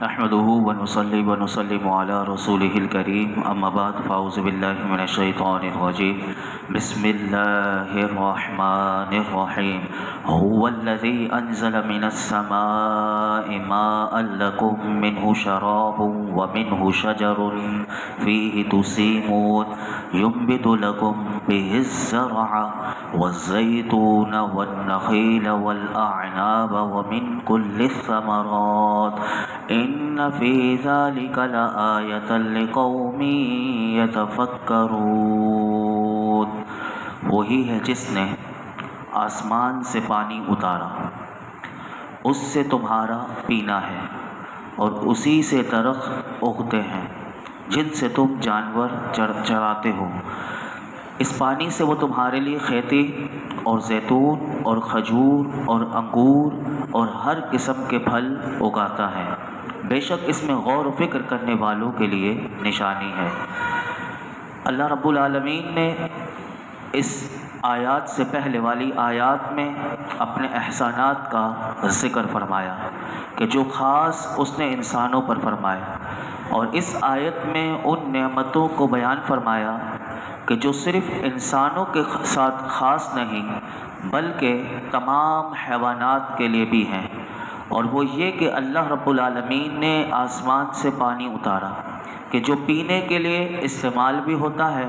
نحمده ونصلي ونسلم على رسوله الكريم اما بعد فاعوذ بالله من الشيطان الرجيم بسم الله الرحمن الرحيم هو الذي انزل من السماء ماء لكم منه شراب ومنه شجر فيه تسيمون ينبت لكم به الزرع والزيتون والنخيل والأعناب ومن كل الثمرات إن في ذلك لآية لقوم يتفكرون۔ وہی ہے جس نے آسمان سے پانی اتارا، اس سے تمہارا پینا ہے، اور اسی سے درخت اگتے ہیں جن سے تم جانور چراتے ہو۔ اس پانی سے وہ تمہارے لیے کھیتی اور زیتون اور کھجور اور انگور اور ہر قسم کے پھل اگاتا ہے۔ بے شک اس میں غور و فکر کرنے والوں کے لیے نشانی ہے۔ اللہ رب العالمین نے اس آیات سے پہلے والی آیات میں اپنے احسانات کا ذکر فرمایا کہ جو خاص اس نے انسانوں پر فرمائے، اور اس آیت میں ان نعمتوں کو بیان فرمایا کہ جو صرف انسانوں کے ساتھ خاص نہیں بلکہ تمام حیوانات کے لیے بھی ہیں، اور وہ یہ کہ اللہ رب العالمین نے آسمان سے پانی اتارا کہ جو پینے کے لیے استعمال بھی ہوتا ہے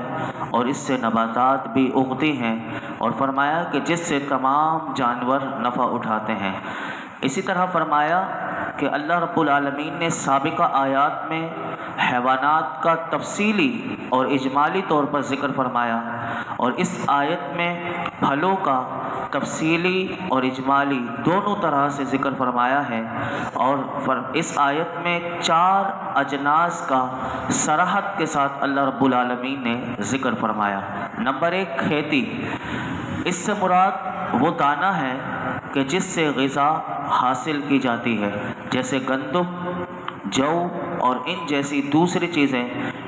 اور اس سے نباتات بھی اگتی ہیں، اور فرمایا کہ جس سے تمام جانور نفع اٹھاتے ہیں۔ اسی طرح فرمایا کہ اللہ رب العالمین نے سابقہ آیات میں حیوانات کا تفصیلی اور اجمالی طور پر ذکر فرمایا، اور اس آیت میں پھلوں کا تفصیلی اور اجمالی دونوں طرح سے ذکر فرمایا ہے، اور اس آیت میں 4 اجناس کا صراحت کے ساتھ اللہ رب العالمین نے ذکر فرمایا۔ نمبر 1 کھیتی، اس سے مراد وہ دانہ ہے کہ جس سے غذا حاصل کی جاتی ہے، جیسے گندم، جو اور ان جیسی دوسری چیزیں،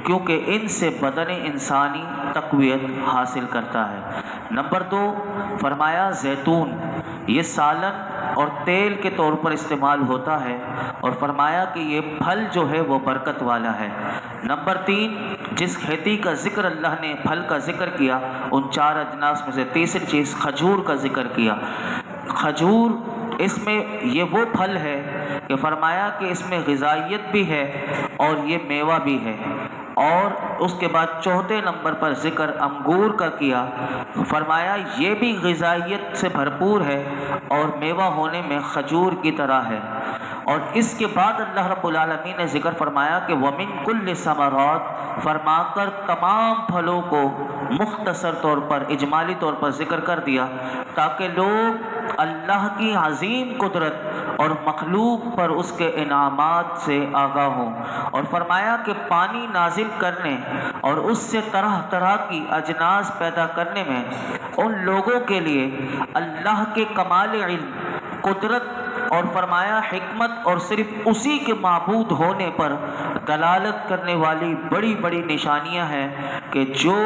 کیونکہ ان سے بدن انسانی تقویت حاصل کرتا ہے۔ نمبر 2 فرمایا زیتون، یہ سالن اور تیل کے طور پر استعمال ہوتا ہے، اور فرمایا کہ یہ پھل جو ہے وہ برکت والا ہے۔ نمبر 3 جس کھیتی کا ذکر اللہ نے پھل کا ذکر کیا، ان 4 اجناس میں سے تیسری چیز کھجور کا ذکر کیا۔ کھجور اس میں یہ وہ پھل ہے کہ فرمایا کہ اس میں غذائیت بھی ہے اور یہ میوہ بھی ہے، اور اس کے بعد 4 نمبر پر ذکر انگور کا کیا، فرمایا یہ بھی غذائیت سے بھرپور ہے اور میوہ ہونے میں کھجور کی طرح ہے۔ اور اس کے بعد اللہ رب العالمین نے ذکر فرمایا کہ وَمِن كُلِّ ثَمَرَاتٍ، فرما کر تمام پھلوں کو مختصر طور پر اجمالی طور پر ذکر کر دیا، تاکہ لوگ اللہ کی عظیم قدرت اور مخلوق پر اس کے انعامات سے آگاہ ہوں۔ اور فرمایا کہ پانی نازل کرنے اور اس سے طرح طرح کی اجناس پیدا کرنے میں ان لوگوں کے لیے اللہ کے کمال علم، قدرت اور فرمایا حکمت اور صرف اسی کے معبود ہونے پر دلالت کرنے والی بڑی بڑی نشانیاں ہیں کہ جو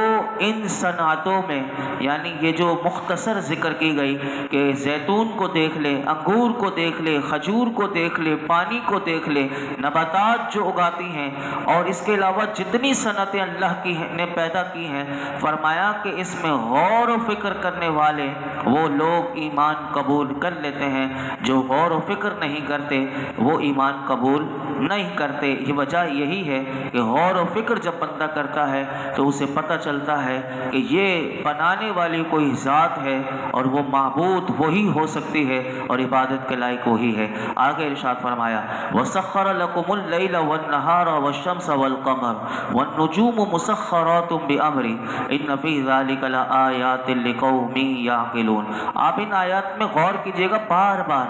ان صنعتوں میں، یعنی یہ جو مختصر ذکر کی گئی کہ زیتون کو دیکھ لے، انگور کو دیکھ لے، کھجور کو دیکھ لے، پانی کو دیکھ لے، نباتات جو اگاتی ہیں، اور اس کے علاوہ جتنی صنعتیں اللہ کی نے پیدا کی ہیں، فرمایا کہ اس میں غور و فکر کرنے والے وہ لوگ ایمان قبول کر لیتے ہیں، جو غور و فکر نہیں کرتے وہ ایمان قبول نہیں کرتے۔ یہ وجہ یہی ہے کہ غور و فکر جب بندہ کرتا ہے تو اسے پتہ چلتا ہے کہ یہ بنانے والی کوئی ذات ہے اور وہ معبود وہی ہو سکتی ہے اور عبادت کے لائق وہی ہے۔ آگے ارشاد فرمایا وَسَخَّرَ لَكُمُ اللَّيْلَ وَالنَّهَارَ وَالشَّمْسَ وَالْقَمَرَ وَالنُّجُومُ مُسَخَّرَاتٌ بِأَمْرِهِ إِنَّ فِي ذَلِكَ لَآيَاتٍ لِقَوْمٍ يَعْقِلُونَ۔ آپ ان آیات میں غور کیجئے گا، بار بار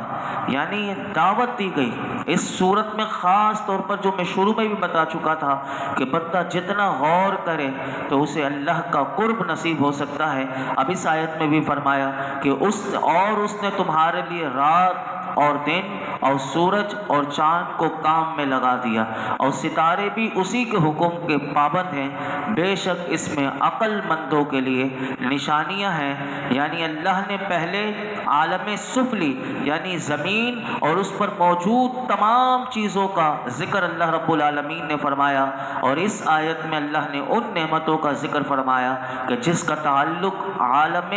یعنی دعوت دی گئی اس صورت میں، خاص طور پر جو میں شروع میں بھی بتا چکا تھا کہ بندہ جتنا غور کرے تو اسے اللہ کا قرب نصیب ہو سکتا ہے۔ اب اس آیت میں بھی فرمایا کہ اس نے تمہارے لیے رات اور دن اور سورج اور چاند کو کام میں لگا دیا، اور ستارے بھی اسی کے حکم کے پابند ہیں، بے شک اس میں عقل مندوں کے لیے نشانیاں ہیں۔ یعنی اللہ نے پہلے عالم سفلی یعنی زمین اور اس پر موجود تمام چیزوں کا ذکر اللہ رب العالمین نے فرمایا، اور اس آیت میں اللہ نے ان نعمتوں کا ذکر فرمایا کہ جس کا تعلق عالم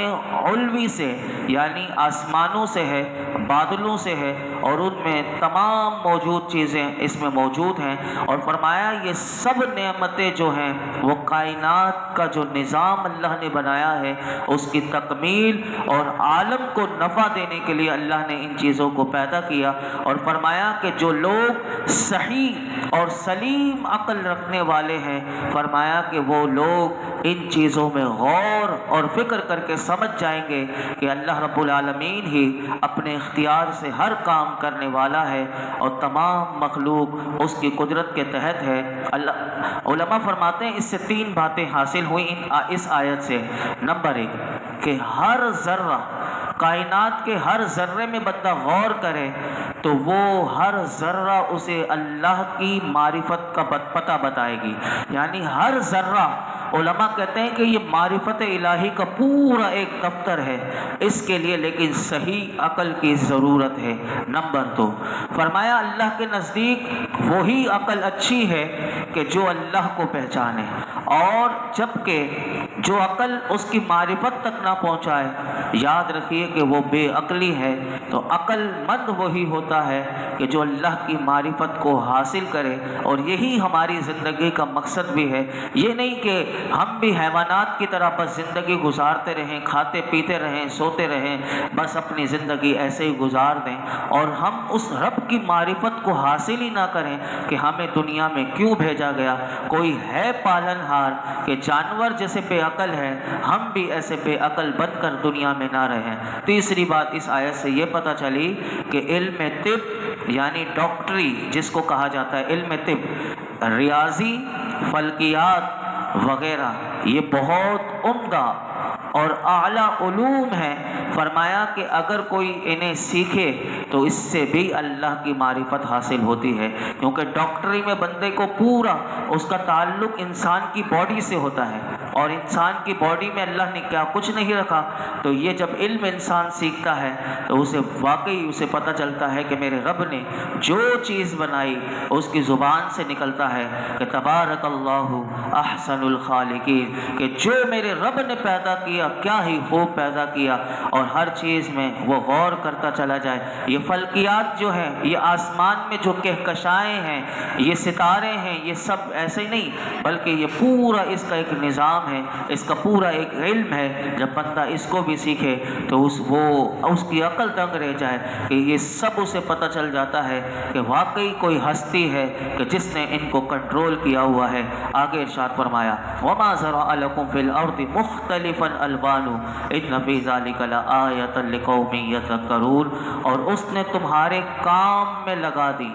علوی سے یعنی آسمانوں سے ہے، بادلوں سے ہے، اور ان میں تمام موجود چیزیں اس میں موجود ہیں، اور فرمایا یہ سب نعمتیں جو ہیں وہ کائنات کا جو نظام اللہ نے بنایا ہے اس کی تکمیل اور عالم کو نفع دینے کے لیے اللہ نے ان چیزوں کو پیدا کیا، اور فرمایا کہ جو لوگ صحیح اور سلیم عقل رکھنے والے ہیں، فرمایا کہ وہ لوگ ان چیزوں میں غور اور فکر کر کے سمجھ جائیں گے کہ اللہ رب العالمین ہی اپنے اختیار سے ہر کام کرنے والا ہے اور تمام مخلوق اس کی قدرت کے تحت ہے۔ علماء فرماتے ہیں اس سے تین باتیں حاصل ہوئی اس آیت سے۔ نمبر ایک کہ ہر ذرہ کائنات کے ہر ذرے میں بندہ غور کرے تو وہ ہر ذرہ اسے اللہ کی معرفت کا پتہ بتائے گی، یعنی ہر ذرہ علماء کہتے ہیں کہ یہ معرفت الہی کا پورا ایک دفتر ہے، اس کے لیے لیکن صحیح عقل کی ضرورت ہے۔ نمبر دو فرمایا اللہ کے نزدیک وہی عقل اچھی ہے کہ جو اللہ کو پہچانے، اور جبکہ جو عقل اس کی معرفت تک نہ پہنچائے یاد رکھیے کہ وہ بے عقلی ہے۔ تو عقل مند وہی ہوتا ہے کہ جو اللہ کی معرفت کو حاصل کرے، اور یہی ہماری زندگی کا مقصد بھی ہے۔ یہ نہیں کہ ہم بھی حیوانات کی طرح بس زندگی گزارتے رہیں، کھاتے پیتے رہیں، سوتے رہیں، بس اپنی زندگی ایسے ہی گزار دیں، اور ہم اس رب کی معرفت کو حاصل ہی نہ کریں کہ ہمیں دنیا میں کیوں بھیجا گیا۔ کوئی ہے پالن ہار کہ جانور جیسے بے عقل ہے، ہم بھی ایسے بے عقل بن کر دنیا میں نہ رہیں۔ تیسری بات اس آیت سے یہ پتہ چلی کہ علم طب یعنی ڈاکٹری جس کو کہا جاتا ہے، علم طب، ریاضی، فلکیات وغیرہ، یہ بہت عمدہ اور اعلیٰ علوم ہیں۔ فرمایا کہ اگر کوئی انہیں سیکھے تو اس سے بھی اللہ کی معرفت حاصل ہوتی ہے، کیونکہ ڈاکٹری میں بندے کو پورا اس کا تعلق انسان کی باڈی سے ہوتا ہے، اور انسان کی باڈی میں اللہ نے کیا کچھ نہیں رکھا۔ تو یہ جب علم انسان سیکھتا ہے تو اسے واقعی اسے پتہ چلتا ہے کہ میرے رب نے جو چیز بنائی اس کی زبان سے نکلتا ہے کہ تبارک اللہ احسن الخالقین، کہ جو میرے رب نے پیدا کیا کیا ہی خوب پیدا کیا، اور ہر چیز میں وہ غور کرتا چلا جائے۔ یہ فلکیات جو ہیں، یہ آسمان میں جو کہکشائیں ہیں، یہ ستارے ہیں، یہ سب ایسے ہی نہیں بلکہ یہ پورا اس کا ایک نظام ہے، اس کا پورا ایک علم ہے۔ جب بندہ اس کو بھی سیکھے تو اس کی عقل دنگ رہ جائے کہ یہ سب اسے پتہ چل جاتا ہے کہ واقعی کوئی ہستی ہے کہ جس نے ان کو کنٹرول کیا ہوا ہے۔ آگے ارشاد فرمایا وَمَا زَرَعَ لَكُمْ فِي الْأَرْضِ مُخْتَلِفًا أَلْوَانُهُ إِنَّ فِي ذَلِكَ لَآيَةً لِقَوْمٍ يَتَذَكَّرُونَ، اور اس نے تمہارے کام میں لگا دی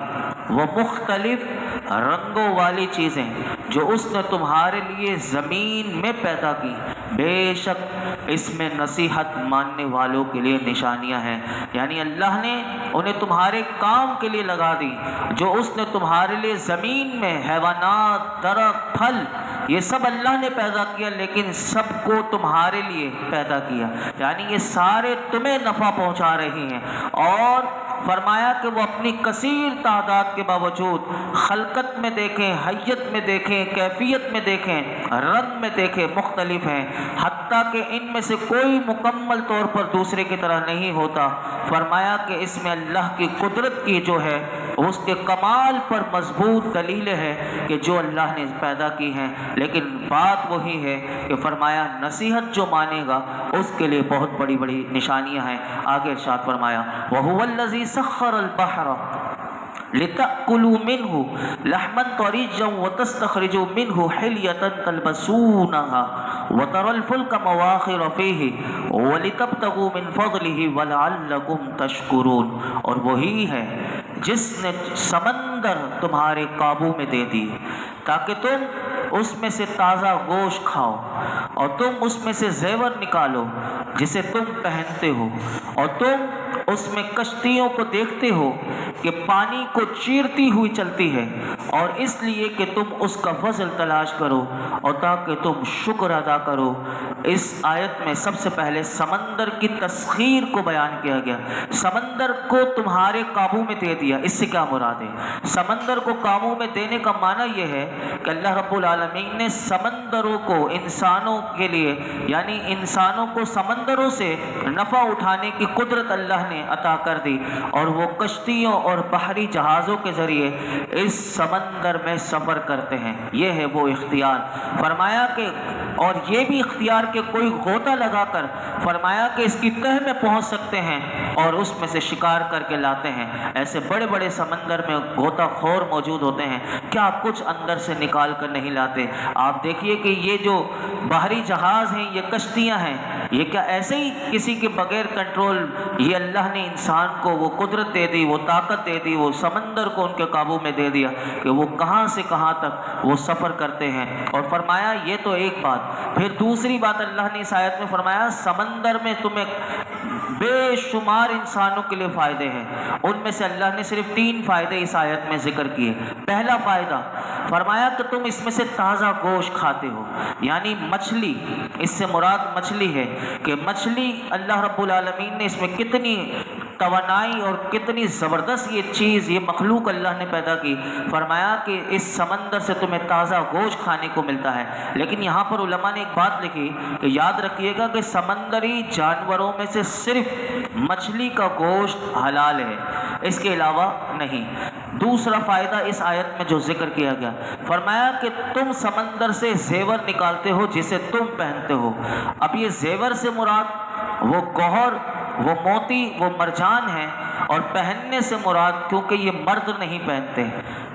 وہ مختلف رنگوں والی چیزیں جو اس نے تمہارے لیے زمین میں پیدا کی، بے شک اس میں نصیحت ماننے والوں کے لیے نشانیاں ہیں۔ یعنی اللہ نے انہیں تمہارے کام کے لیے لگا دی، جو اس نے تمہارے لیے زمین میں حیوانات، درخت، پھل، یہ سب اللہ نے پیدا کیا، لیکن سب کو تمہارے لیے پیدا کیا، یعنی یہ سارے تمہیں نفع پہنچا رہی ہیں۔ اور فرمایا کہ وہ اپنی کثیر تعداد کے باوجود خلقت میں دیکھیں، حیت میں دیکھیں، کیفیت میں دیکھیں، رنگ میں دیکھیں، مختلف ہیں، حتیٰ کہ ان میں سے کوئی مکمل طور پر دوسرے کی طرح نہیں ہوتا۔ فرمایا کہ اس میں اللہ کی قدرت کی جو ہے اس کے کمال پر مضبوط دلیل ہے کہ جو اللہ نے پیدا کی ہیں، لیکن بات وہی ہے کہ فرمایا نصیحت جو مانے گا اس کے لیے بہت بڑی بڑی نشانیاں ہیں۔ آگے ارشاد فرمایا وَهُوَ الَّذِي سَخَّرَ الْبَحْرَ لِتَأْكُلُوا مِنْهُ لَحْمًا طَرِيًّا وَتَسْتَخْرِجُوا مِنْهُ حِلْيَةً تَلْبَسُونَهَا وَتَرَى الْفُلْكَ مَوَاخِرَ فِيهِ وَلِتَبْتَغُوا مِنْ فَضْلِهِ وَلَعَلَّكُمْ تَشْكُرُونَ، اور وہی ہے جس نے سمندر تمہارے قابو میں دے دی تاکہ تم اس میں سے تازہ گوشت کھاؤ، اور تم اس میں سے زیور نکالو جسے تم پہنتے ہو، اور تم اس میں کشتیوں کو دیکھتے ہو کہ پانی کو چیرتی ہوئی چلتی ہے، اور اس لیے کہ تم اس کا فضل تلاش کرو اور تاکہ تم شکر ادا کرو۔ اس آیت میں سب سے پہلے سمندر کی تسخیر کو بیان کیا گیا، سمندر کو تمہارے قابو میں دے دیا۔ اس سے کیا مراد ہے؟ سمندر کو قابو میں دینے کا معنی یہ ہے کہ اللہ رب العالمین نے سمندروں کو انسانوں کے لیے، یعنی انسانوں کو سمندروں سے نفع اٹھانے کی قدرت اللہ نے عطا کر دی، اور وہ کشتیوں اور بحری جہازوں کے ذریعے اس سمندر میں سفر کرتے ہیں۔ یہ ہے وہ اختیار۔ فرمایا کہ اور یہ بھی اختیار کہ کوئی غوطہ لگا کر، فرمایا کہ اس کی تہ میں پہنچ سکتے ہیں اور اس میں سے شکار کر کے لاتے ہیں۔ ایسے بڑے بڑے سمندر میں غوطہ خور موجود ہوتے ہیں، کیا کچھ اندر سے نکال کر نہیں لاتے؟ آپ دیکھیے کہ یہ جو بحری جہاز ہیں، یہ کشتیاں ہیں، یہ کیا ایسے ہی کسی کے بغیر کنٹرول؟ یہ اللہ نے انسان کو وہ قدرت دے دی، وہ طاقت دے دی، وہ سمندر کو ان کے قابو میں دے دیا کہ وہ کہاں سے کہاں تک وہ سفر کرتے ہیں۔ اور فرمایا یہ تو ایک بات، پھر دوسری بات اللہ نے اس آیت میں فرمایا سمندر میں تمہیں بے شمار انسانوں کے لیے فائدے ہیں۔ ان میں سے اللہ نے صرف 3 فائدے اس آیت میں ذکر کیے۔ پہلا فائدہ فرمایا کہ تم اس میں سے تازہ گوشت کھاتے ہو، یعنی مچھلی، اس سے مراد مچھلی ہے کہ مچھلی اللہ رب العالمین نے اس میں کتنی توانائی اور کتنی زبردست یہ چیز، یہ مخلوق اللہ نے پیدا کی۔ فرمایا کہ اس سمندر سے تمہیں تازہ گوشت کھانے کو ملتا ہے۔ لیکن یہاں پر علماء نے ایک بات لکھی کہ یاد رکھیے گا کہ سمندری جانوروں میں سے صرف مچھلی کا گوشت حلال ہے، اس کے علاوہ نہیں۔ دوسرا فائدہ اس آیت میں جو ذکر کیا گیا، فرمایا کہ تم سمندر سے زیور نکالتے ہو جسے تم پہنتے ہو۔ اب یہ زیور سے مراد وہ گوہر، وہ موتی، وہ مرجان ہے، اور پہننے سے مراد کیونکہ یہ مرد نہیں پہنتے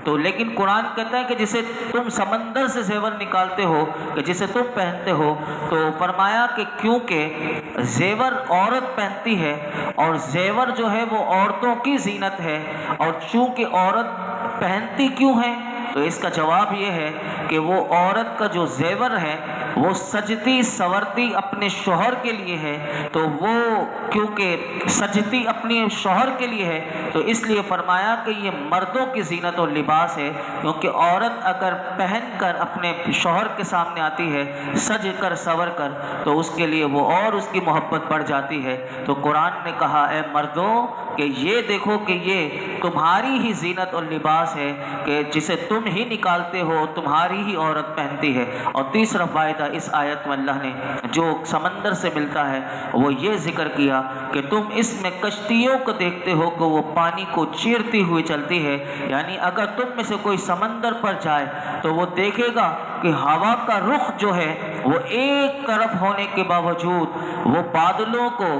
تو، لیکن قرآن کہتا ہے کہ جسے تم سمندر سے زیور نکالتے ہو، کہ جسے تم پہنتے ہو، تو فرمایا کہ کیونکہ زیور عورت پہنتی ہے، اور زیور جو ہے وہ عورتوں کی زینت ہے، اور چونکہ عورت پہنتی کیوں ہے تو اس کا جواب یہ ہے کہ وہ عورت کا جو زیور ہے وہ سجتی سورتی اپنے شوہر کے لیے ہے، تو وہ کیونکہ سجتی اپنے شوہر کے لیے ہے تو اس لیے فرمایا کہ یہ مردوں کی زینت اور لباس ہے، کیونکہ عورت اگر پہن کر اپنے شوہر کے سامنے آتی ہے سج کر سور کر تو اس کے لیے وہ اور اس کی محبت بڑھ جاتی ہے۔ تو قرآن نے کہا اے مردوں کہ یہ دیکھو کہ یہ تمہاری ہی زینت اور لباس ہے کہ جسے تم ہی نکالتے ہو، تمہاری ہی عورت پہنتی ہے۔ اور تیسرا فائدہ اس آیت میں اللہ نے جو سمندر سے ملتا ہے وہ یہ ذکر کیا کہ تم اس میں کشتیوں کو دیکھتے ہو کہ وہ پانی کو چیرتی ہوئی چلتی ہے، یعنی اگر تم میں سے کوئی سمندر پر جائے تو وہ دیکھے گا کہ ہوا کا رخ جو ہے وہ ایک طرف ہونے کے باوجود وہ بادلوں کو،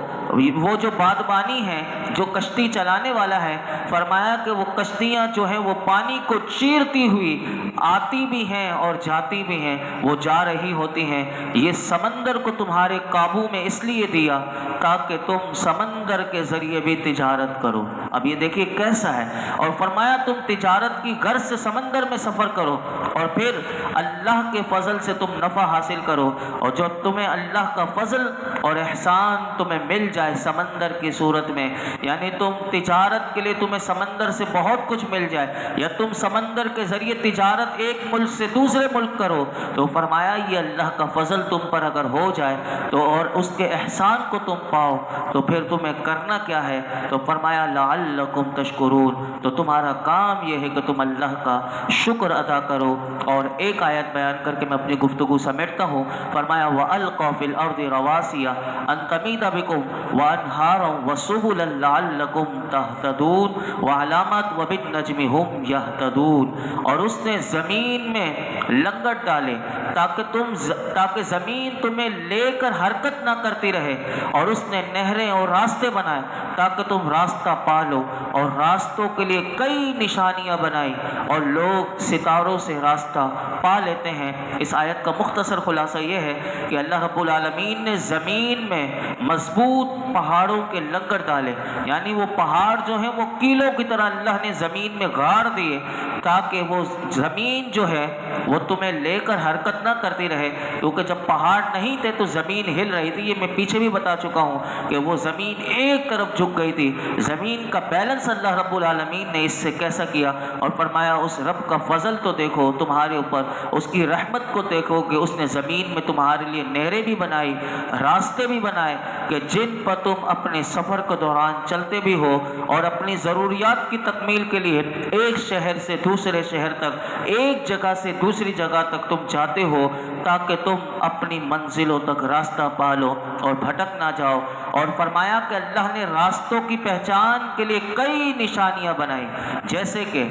وہ جو بادبانی ہے جو کشتی چلانے والا ہے، فرمایا کہ وہ کشتیاں جو ہیں وہ پانی کو چیرتی ہوئی آتی بھی ہیں اور جاتی بھی ہیں، وہ جا رہی ہوتی ہیں۔ یہ سمندر کو تمہارے قابو میں اس لیے دیا تاکہ تم سمندر کے ذریعے بھی تجارت کرو۔ اب یہ دیکھیے کیسا ہے، اور فرمایا تم تجارت کی غرض سے سمندر میں سفر کرو اور پھر اللہ کے فضل سے تم نفع حاصل کرو، اور جو تمہیں اللہ کا فضل اور احسان تمہیں مل جائے سمندر کی صورت میں، یعنی تم تجارت کے لیے تمہیں سمندر سے بہت کچھ مل جائے، یا تم سمندر کے ذریعے تجارت ایک ملک سے دوسرے ملک کرو، تو فرمایا یہ اللہ کا فضل تم پر اگر ہو جائے تو اور اس کے احسان کو تم پاؤ تو پھر تمہیں کرنا کیا ہے؟ تو فرمایا لعلکم تشکرون، تو تمہارا کام یہ ہے کہ تم اللہ کا شکر ادا کرو۔ اور ایک آیت بیان کر کے میں اپنی گفتگو سمیٹتا ہوں، فرمایا وَأَلْقَوْا فِي الْأَرْضِ رَوَاسِيَ أَن تَمِيدَ بِكُمْ وَأَنْهَارًا وَسُبُلًا لَعَلَّكُمْ تَهْتَدُونَ وَعَلَامَاتٍ وَبِالنَّجْمِ هُمْ يَهْتَدُونَ، اور اس نے زمین میں لنگٹ ڈالے تاکہ زمین تمہیں لے کر حرکت نہ کرتی رہے، اور اس نے نہریں اور راستے بنائے تاکہ تم راستہ پالو، اور راستوں کے لیے کئی نشانیاں بنائی، اور لوگ ستاروں سے راستہ پا لیتے ہیں۔ اس آیت کا مختصر خلاصہ خلاصہ یہ ہے کہ اللہ رب العالمین نے زمین میں مضبوط پہاڑوں کے لنگر ڈالے، یعنی وہ پہاڑ جو ہیں وہ کیلوں کی طرح اللہ نے زمین میں گاڑ دیے، تاکہ وہ زمین جو ہے وہ تمہیں لے کر حرکت نہ کرتی رہے، کیونکہ جب پہاڑ نہیں تھے تو زمین ہل رہی تھی۔ یہ میں پیچھے بھی بتا چکا ہوں کہ وہ زمین ایک طرف جھک گئی تھی۔ زمین کا بیلنس اللہ رب العالمین نے اس سے کیسا کیا، اور فرمایا اس رب کا فضل تو دیکھو تمہارے اوپر، اس کی رحمت کو دیکھو کہ اس نے زمین میں تمہارے لیے نہریں بھی بنائی، راستے بھی بنائے، کہ جن پر تم اپنے سفر کے دوران چلتے بھی ہو اور اپنی ضروریات کی تکمیل کے لیے ایک شہر سے دوسرے شہر تک، ایک جگہ سے دوسری جگہ تک تم جاتے ہو، تاکہ تم اپنی منزلوں تک راستہ پالو اور بھٹک نہ جاؤ۔ اور فرمایا کہ اللہ نے راستوں کی پہچان کے لیے کئی نشانیاں بنائی، جیسے کہ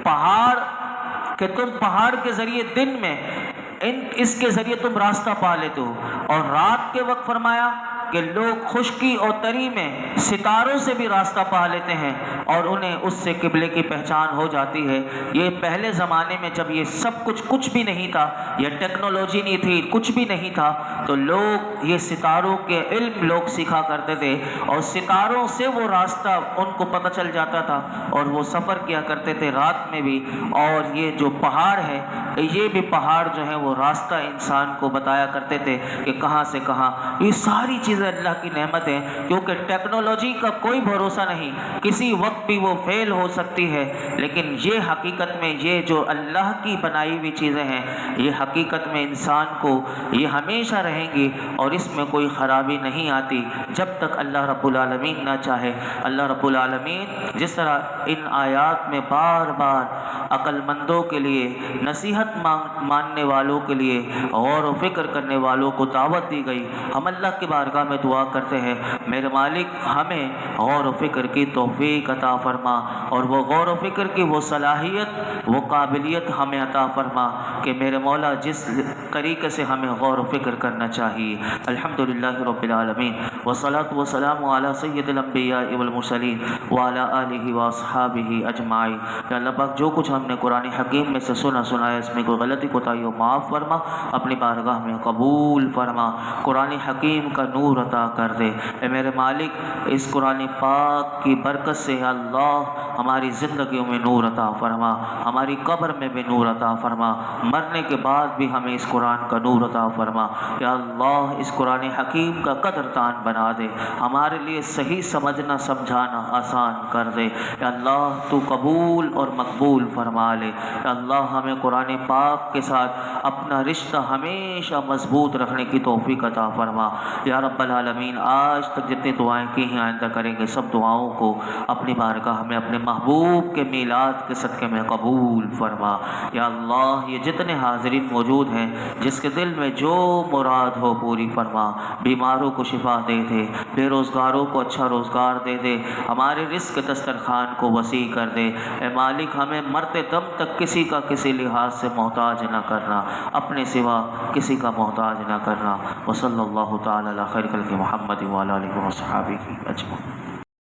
پہاڑ، کہ تم پہاڑ کے ذریعے دن میں اس کے ذریعے تم راستہ پا لیتے ہو، اور رات کے وقت فرمایا کہ لوگ خشکی اور تری میں ستاروں سے بھی راستہ پا لیتے ہیں اور انہیں اس سے قبلے کی پہچان ہو جاتی ہے۔ یہ پہلے زمانے میں جب یہ سب کچھ بھی نہیں تھا، یہ ٹیکنالوجی نہیں تھی، کچھ بھی نہیں تھا، تو لوگ یہ ستاروں کے علم لوگ سیکھا کرتے تھے، اور ستاروں سے وہ راستہ ان کو پتہ چل جاتا تھا اور وہ سفر کیا کرتے تھے رات میں بھی۔ اور یہ جو پہاڑ ہے، یہ بھی پہاڑ جو ہے وہ راستہ انسان کو بتایا کرتے تھے کہ کہاں سے کہاں۔ یہ ساری چیزیں اللہ کی نعمت ہے، کیونکہ ٹیکنالوجی کا کوئی بھروسہ نہیں، کسی وقت بھی وہ فیل ہو سکتی ہے، لیکن یہ حقیقت میں یہ جو اللہ کی بنائی ہوئی چیزیں ہیں، یہ حقیقت میں انسان کو یہ ہمیشہ رہیں گی اور اس میں کوئی خرابی نہیں آتی جب تک اللہ رب العالمین نہ چاہے۔ اللہ رب العالمین جس طرح ان آیات میں بار بار عقل مندوں کے لیے، نصیحت ماننے والوں کے لیے، غور و فکر کرنے والوں کو دعوت دی گئی، ہم اللہ کی بارگاہ میں دعا کرتے ہیں میرے مالک ہمیں غور و فکر کی توفیق عطا فرما، اور وہ غور و فکر کی وہ صلاحیت، وہ قابلیت ہمیں عطا فرما کہ میرے مولا جس طریقے سے ہمیں غور و فکر کرنا چاہیے۔ الحمدللہ رب العالمین، والصلاة والسلام علی سید الانبیاء والمرسلین وعلی آلہ واصحابہ اجمعین۔ کہ اللہ پاک جو کچھ ہم نے قرآن حکیم میں سے سنایا، اس میں کوئی غلطی کوتاہی ہو معاف فرما، اپنی بارگاہ میں قبول فرما، قرآن حکیم کا نور عطا کر دے۔ اے میرے مالک اس قرآن پاک کی برکت سے یا اللہ ہماری زندگیوں میں نور عطا فرما، ہماری قبر میں بھی نور عطا فرما، مرنے کے بعد بھی ہمیں اس قرآن کا نور عطا فرما۔ یا اللہ اس قرآن حکیم کا قدردان بنا دے، ہمارے لیے صحیح سمجھنا سمجھانا آسان کر دے۔ یا اللہ تو قبول اور مقبول فرما لے۔ یا اللہ ہمیں قرآن پاک کے ساتھ اپنا رشتہ ہمیشہ مضبوط رکھنے کی توفیق عطا فرما۔ یا رب العالمین آج تک جتنی دعائیں کی ہیں آئندہ کریں گے، سب دعاؤں کو اپنی بارگاہ میں اپنے محبوب کے میلاد کے صدقے میں قبول فرما۔ یا اللہ یہ جتنے حاضرین موجود ہیں، جس کے دل میں جو مراد ہو پوری فرما، بیماروں کو شفا دے دے، بے روزگاروں کو اچھا روزگار دے دے، ہمارے رزق دسترخوان کو وسیع کر دے۔ اے مالک ہمیں مرتے دم تک کسی کا کسی لحاظ سے محتاج نہ کرنا، اپنے سوا کسی کا محتاج نہ کرنا۔ وصلی اللہ تعالی علی خیر خلق محمد وعلی آلہ وصحبہ اجمعین۔